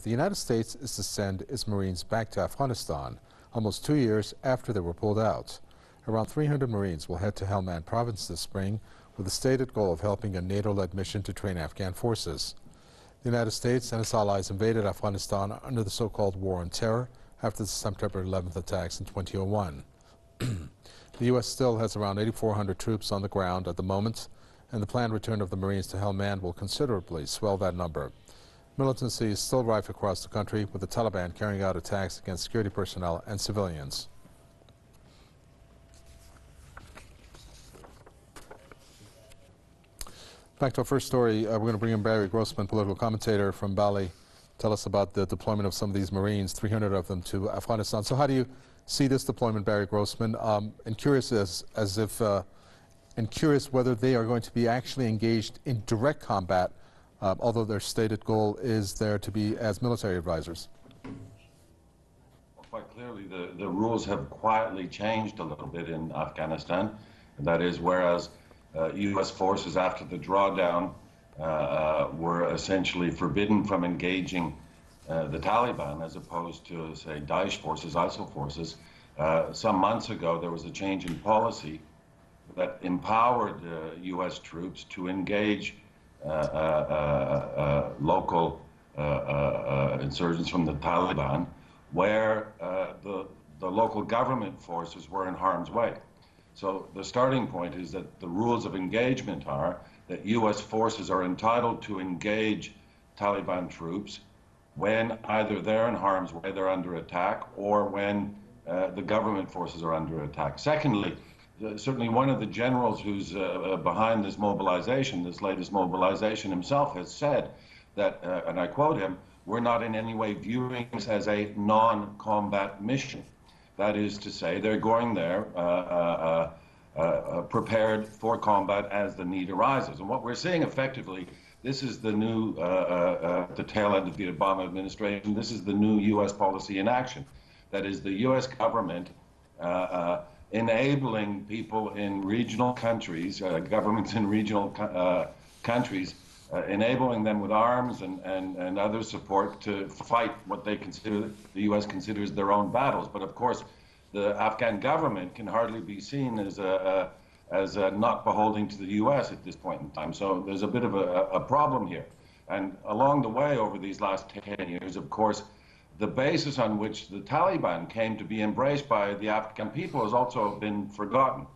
the United States is to send its Marines back to Afghanistan, almost 2 years after they were pulled out. Around 300 Marines will head to Helmand Province this spring with the stated goal of helping a NATO-led mission to train Afghan forces. The United States and its allies invaded Afghanistan under the so-called War on Terror after the September 11th attacks in 2001. The U.S. still has around 8,400 troops on the ground at the moment, and the planned return of the Marines to Helmand will considerably swell that number. Militancy is still rife across the country, with the Taliban carrying out attacks against security personnel and civilians. Back to our first story, we're going to bring in Barry Grossman, political commentator from Bali. Tell us about the deployment of some of these Marines, 300 of them, to Afghanistan. So how do you see this deployment, Barry Grossman? And curious curious whether they are going to be actually engaged in direct combat, although their stated goal is there to be as military advisors. Well, quite clearly, the rules have quietly changed a little bit in Afghanistan. That is, whereas U.S. forces after the drawdown were essentially forbidden from engaging the Taliban as opposed to, say, Daesh forces, ISIL forces. Some months ago, there was a change in policy that empowered U.S. troops to engage local insurgents from the Taliban, where the local government forces were in harm's way. So the starting point is that the rules of engagement are that U.S. forces are entitled to engage Taliban troops when either they're in harm's way, they're under attack, or when the government forces are under attack. Secondly, certainly one of the generals who's behind this mobilization, this latest mobilization himself, has said that, and I quote him, "We're not in any way viewing this as a non-combat mission." That is to say, they're going there prepared for combat as the need arises. And what we're seeing effectively, this is the new, the tail end of the Obama administration, this is the new U.S. policy in action. That is the U.S. government enabling people in regional countries, governments in regional countries, enabling them with arms and other support to fight what they consider, the U.S. considers their own battles. But of course, the Afghan government can hardly be seen as not beholding to the U.S. at this point in time. So there's a bit of a problem here. And along the way, over these last 10 years, of course, the basis on which the Taliban came to be embraced by the Afghan people has also been forgotten.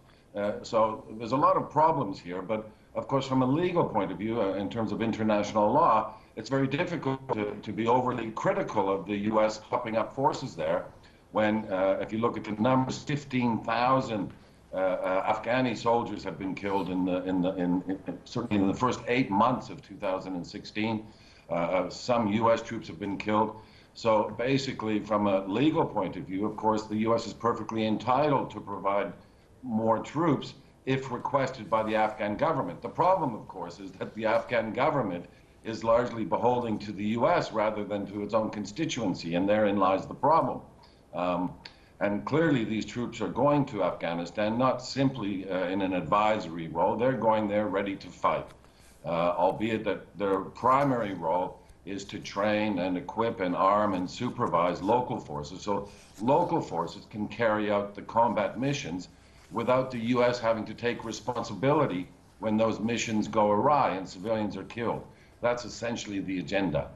So there's a lot of problems here, but of course, from a legal point of view, in terms of international law, it's very difficult to be overly critical of the U.S. popping up forces there when, if you look at the numbers, 15,000 Afghani soldiers have been killed certainly in the first 8 months of 2016. Some U.S. troops have been killed. So basically, from a legal point of view, of course, the U.S. is perfectly entitled to provide more troops if requested by the Afghan government. The problem, of course, is that the Afghan government is largely beholding to the U.S. rather than to its own constituency, and therein lies the problem. And clearly, these troops are going to Afghanistan not simply in an advisory role. They're going there ready to fight, albeit that their primary role is to train and equip and arm and supervise local forces. So local forces can carry out the combat missions without the U.S. having to take responsibility when those missions go awry and civilians are killed. That's essentially the agenda.